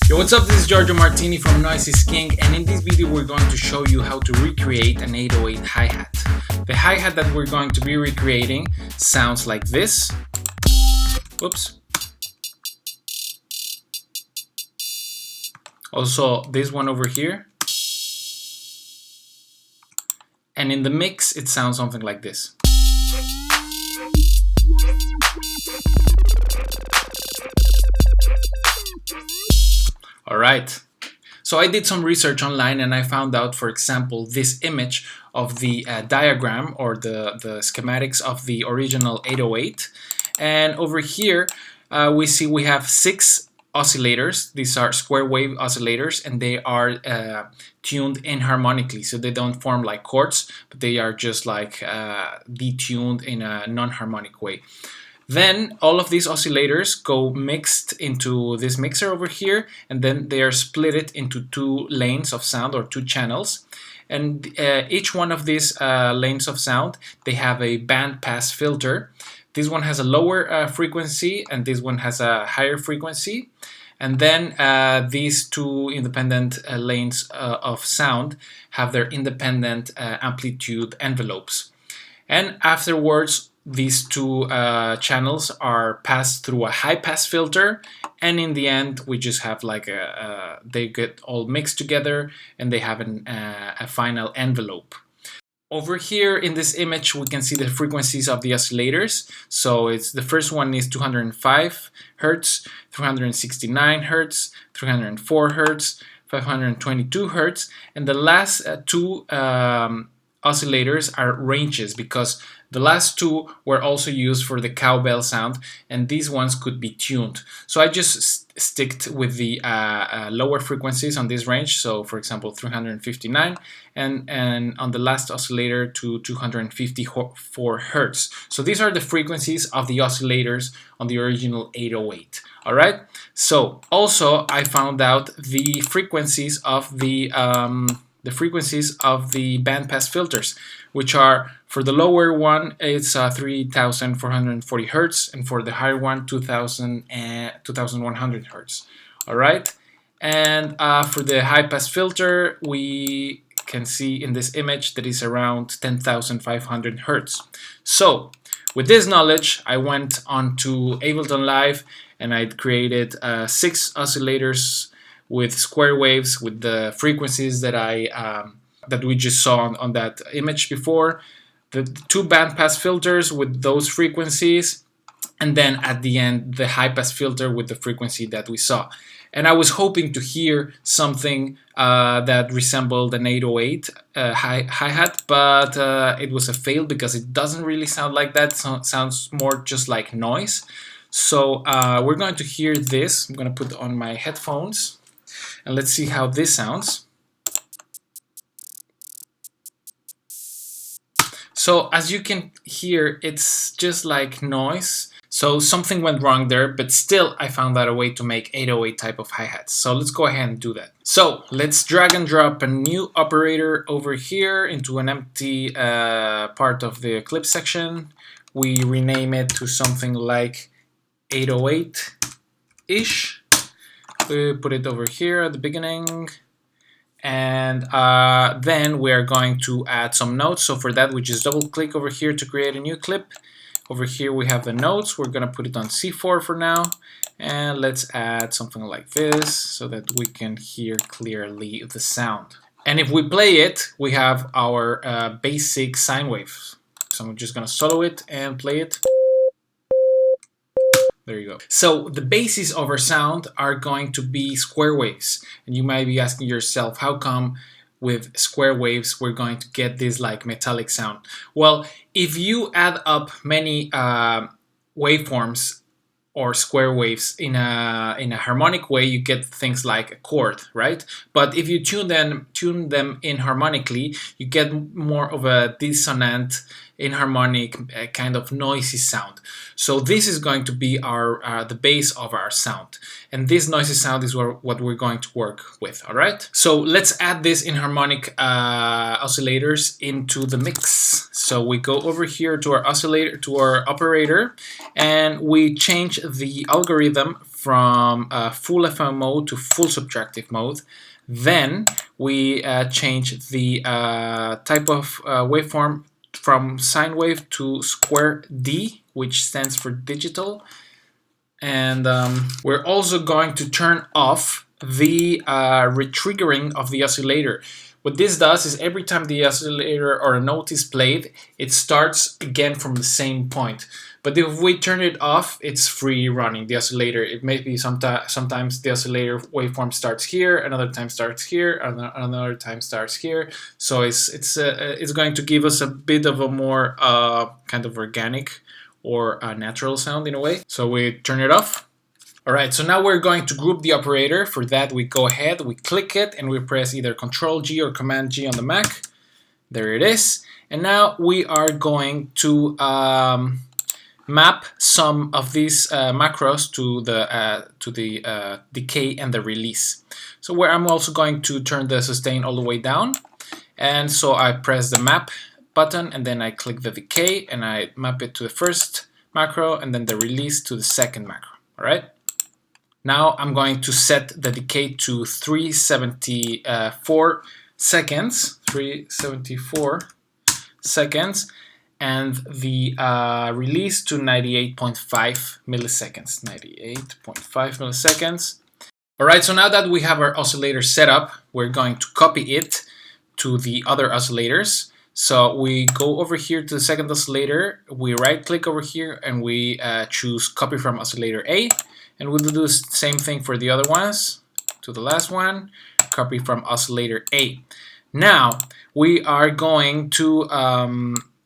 Yo, what's up? This is Giorgio Martini from Noise is King, and in this video we're going to show you how to recreate an 808 hi-hat. The hi-hat that we're going to be recreating sounds like this. Whoops. Also this one over here. And in the mix it sounds something like this. Alright, so I did some research online and I found out, for example, this image of the diagram or the schematics of the original 808. And over here we see we have 6 oscillators. These are square wave oscillators, and they are tuned inharmonically, so they don't form like chords, but they are just like detuned in a non-harmonic way. Then all of these oscillators go mixed into this mixer over here, and then they are split into 2 lanes of sound, or 2 channels. And each one of these lanes of sound, they have a band pass filter. This one has a lower frequency and this one has a higher frequency. And then these 2 independent lanes of sound have their independent amplitude envelopes. And afterwards, these 2 channels are passed through a high-pass filter, and in the end we just have like they get all mixed together and they have a final envelope. Over here in this image we can see the frequencies of the oscillators. So it's the first one is 205 Hz, 369 Hz, 304 Hz, 522 Hz, and the last 2 oscillators are ranges, because the last 2 were also used for the cowbell sound, and these ones could be tuned. So I just sticked with the lower frequencies on this range. So for example 359, and on the last oscillator to 254 Hz. So these are the frequencies of the oscillators on the original 808. Alright, so also I found out the frequencies of the bandpass filters, which are, for the lower one it's 3440 Hz, and for the higher one 2100 Hz. Alright, and for the high pass filter we can see in this image that is around 10,500 Hz. So with this knowledge I went on to Ableton Live and I created 6 oscillators with square waves with the frequencies that that we just saw on that image before, the 2 bandpass filters with those frequencies, and then at the end the high pass filter with the frequency that we saw. And I was hoping to hear something that resembled an 808 hi-hat, but it was a fail because it doesn't really sound like that. So it sounds more just like noise. So we're going to hear this. I'm going to put on my headphones and let's see how this sounds. So as you can hear, it's just like noise. So something went wrong there, but still I found out a way to make 808 type of hi-hats. So let's go ahead and do that. So let's drag and drop a new operator over here into an empty part of the clip section. We rename it to something like 808-ish. We put it over here at the beginning. And then we are going to add some notes. So for that we just double click over here to create a new clip. Over here we have the notes. We're gonna put it on C4 for now, and let's add something like this so that we can hear clearly the sound. And if we play it, we have our basic sine wave. So I'm just gonna solo it and play it. There you go. So the basis of our sound are going to be square waves. And you might be asking yourself, how come with square waves we're going to get this like metallic sound? Well, if you add up many waveforms or square waves in a harmonic way, you get things like a chord, right? But if you tune them inharmonically, you get more of a dissonant, inharmonic, kind of noisy sound. So this is going to be our the base of our sound, and this noisy sound is what we're going to work with. All right. So let's add this inharmonic oscillators into the mix. So we go over here to our oscillator, to our operator, and we change the algorithm from full FM mode to full subtractive mode. Then we change the type of waveform from sine wave to square D, which stands for digital. And we're also going to turn off the retriggering of the oscillator. What this does is every time the oscillator or a note is played, it starts again from the same point. But if we turn it off, it's free running, the oscillator. It may be sometimes the oscillator waveform starts here, another time starts here, another time starts here. So it's going to give us a bit of a more kind of organic or a natural sound in a way. So we turn it off. All right, so now we're going to group the operator. For that, we go ahead, we click it, and we press either Control G or Command G on the Mac. There it is. And now we are going to map some of these macros to the decay and the release. So where I'm also going to turn the sustain all the way down. And so I press the map button, and then I click the decay, and I map it to the first macro, and then the release to the second macro. All right. Now I'm going to set the decay to 374 seconds. 374 seconds. And the release to 98.5 milliseconds. 98.5 milliseconds. All right, so now that we have our oscillator set up, we're going to copy it to the other oscillators. So we go over here to the second oscillator, we right click over here, and we choose copy from oscillator A. And we'll do the same thing for the other ones. To the last one, copy from oscillator A. Now we are going to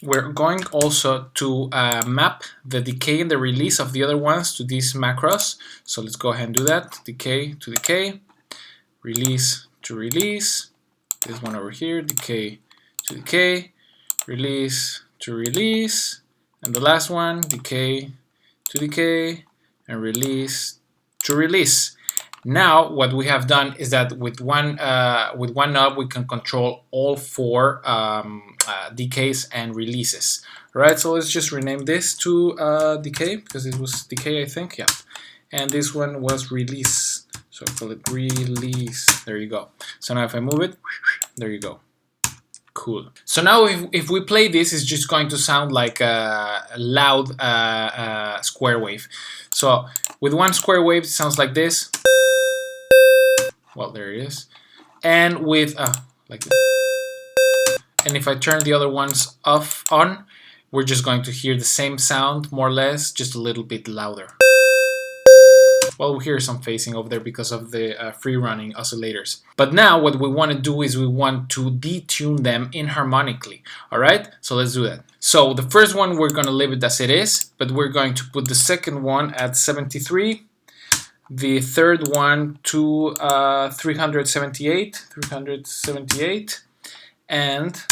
we're going also to map the decay and the release of the other ones to these macros. So let's go ahead and do that. Decay to decay, release to release. This one over here, decay to decay, release to release, and the last one, decay to decay, and release to release. Now what we have done is that with one knob we can control all four decays and releases. Right, so let's just rename this to decay, because it was decay, I think, yeah. And this one was release, so I'll call it release. There you go. So now if I move it, there you go. Cool. So now if we play this, it's just going to sound like a loud square wave. So with one square wave, it sounds like this. Well, there it is. And with like this. And if I turn the other ones on, we're just going to hear the same sound, more or less, just a little bit louder. Well, we hear some phasing over there because of the free-running oscillators. But now what we want to do is we want to detune them inharmonically. All right, so let's do that. So the first one, we're going to leave it as it is, but we're going to put the second one at 73. The third one to 378, and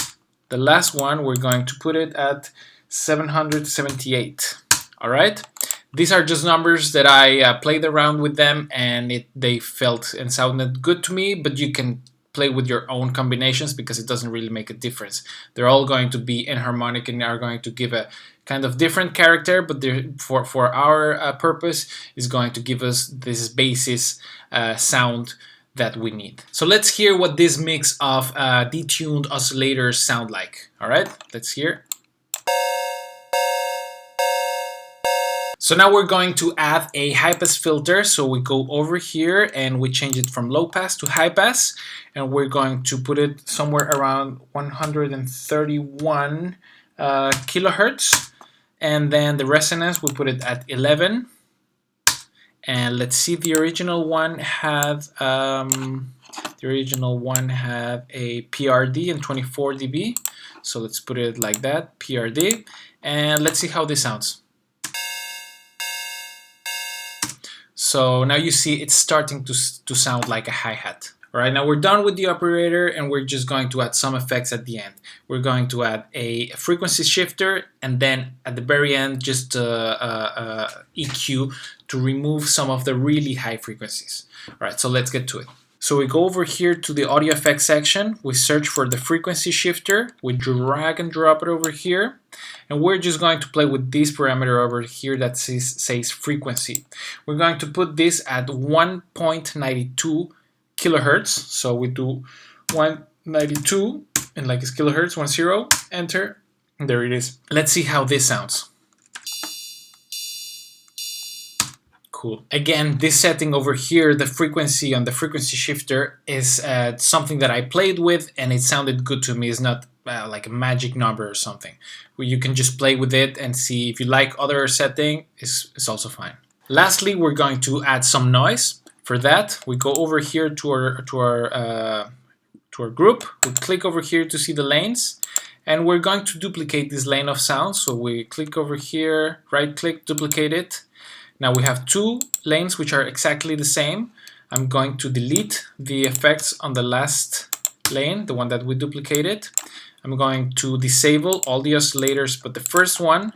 the last one we're going to put it at 778. All right, these are just numbers that I played around with them, and they felt and sounded good to me, but you can play with your own combinations because it doesn't really make a difference. They're all going to be inharmonic and are going to give a kind of different character, but for our purpose is going to give us this basis sound that we need. So let's hear what this mix of detuned oscillators sound like. All right, let's hear. So now we're going to add a high pass filter. So we go over here and we change it from low pass to high pass, and we're going to put it somewhere around 131 kilohertz. And then the resonance, we put it at 11. And let's see, the original one had a PRD and 24 dB. So let's put it like that, PRD, and let's see how this sounds. So now you see it's starting to sound like a hi-hat. All right, now we're done with the operator, and we're just going to add some effects at the end. We're going to add a frequency shifter, and then at the very end, just EQ to remove some of the really high frequencies. All right, so let's get to it. So we go over here to the audio effects section, we search for the frequency shifter, we drag and drop it over here, and we're just going to play with this parameter over here that says frequency. We're going to put this at 1.92 kilohertz. So we do 192 and like it's kilohertz, 10, enter, and there it is. Let's see how this sounds. Cool. Again, this setting over here, the frequency on the frequency shifter is something that I played with and it sounded good to me. It's not like a magic number or something. Where you can just play with it and see if you like other setting, it's also fine. Lastly, we're going to add some noise. For that, we go over here to our group. We click over here to see the lanes. And we're going to duplicate this lane of sound. So we click over here, right click, duplicate it. Now we have two lanes which are exactly the same. I'm going to delete the effects on the last lane, the one that we duplicated. I'm going to disable all the oscillators but the first one.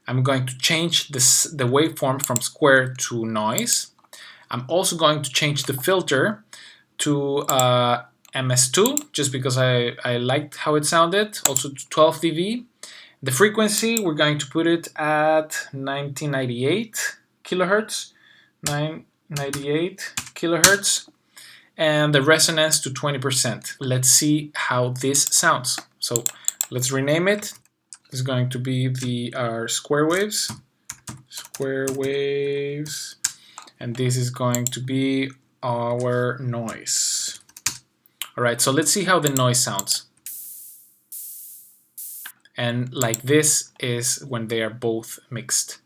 I'm going to change the waveform from square to noise. I'm also going to change the filter to MS2 just because I liked how it sounded, also to 12 dB. The frequency, we're going to put it at 1998 kilohertz, 998 kilohertz, and the resonance to 20%. Let's see how this sounds. So let's rename it. It's going to be our square waves, and this is going to be our noise. All right, so let's see how the noise sounds. And like this is when they are both mixed.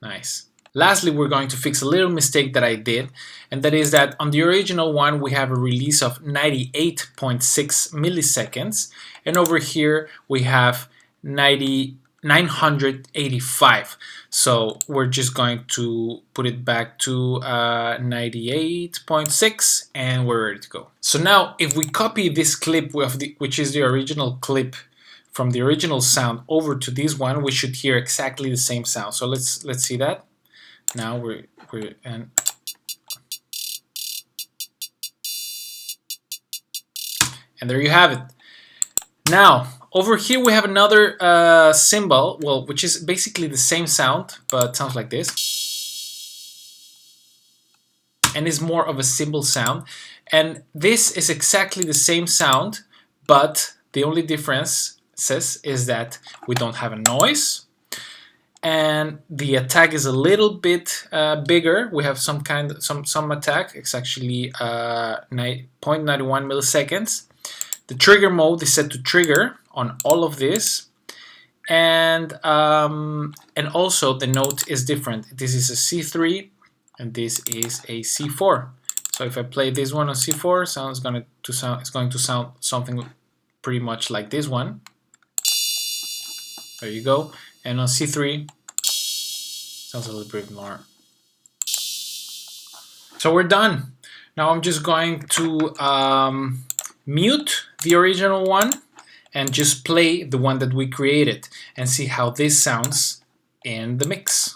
Nice. Lastly, we're going to fix a little mistake that I did, and that is that on the original one we have a release of 98.6 milliseconds, and over here we have 985. So we're just going to put it back to 98.6 and we're ready to go. So now if we copy this clip which is the original clip from the original sound over to this one, we should hear exactly the same sound. So let's see that. Now and there you have it. Now over here we have another cymbal, well, which is basically the same sound, but sounds like this, and is more of a cymbal sound. And this is exactly the same sound, but the only difference is that we don't have a noise, and the attack is a little bit bigger. We have some attack. It's actually 0.91 milliseconds. The trigger mode is set to trigger on all of this, and also the note is different. This is a C3 and this is a C4. So if I play this one on C4, it's going to sound something pretty much like this one. There you go. And on C3, sounds a little bit more. So we're done. Now I'm just going to mute the original one and just play the one that we created and see how this sounds in the mix.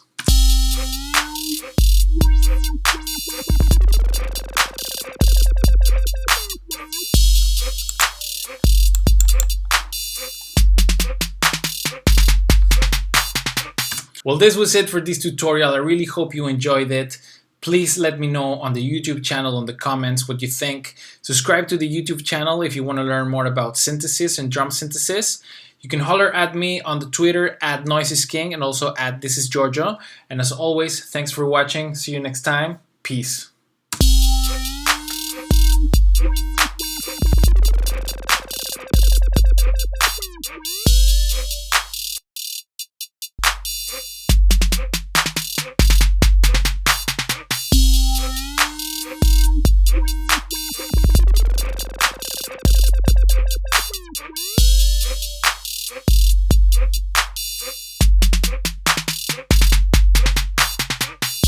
Well, this was it for this tutorial. I really hope you enjoyed it. Please let me know on the YouTube channel in the comments what you think. Subscribe to the YouTube channel if you want to learn more about synthesis and drum synthesis. You can holler at me on the Twitter at NoiseIsKing and also at This Is Giorgio. And as always, thanks for watching. See you next time. Peace.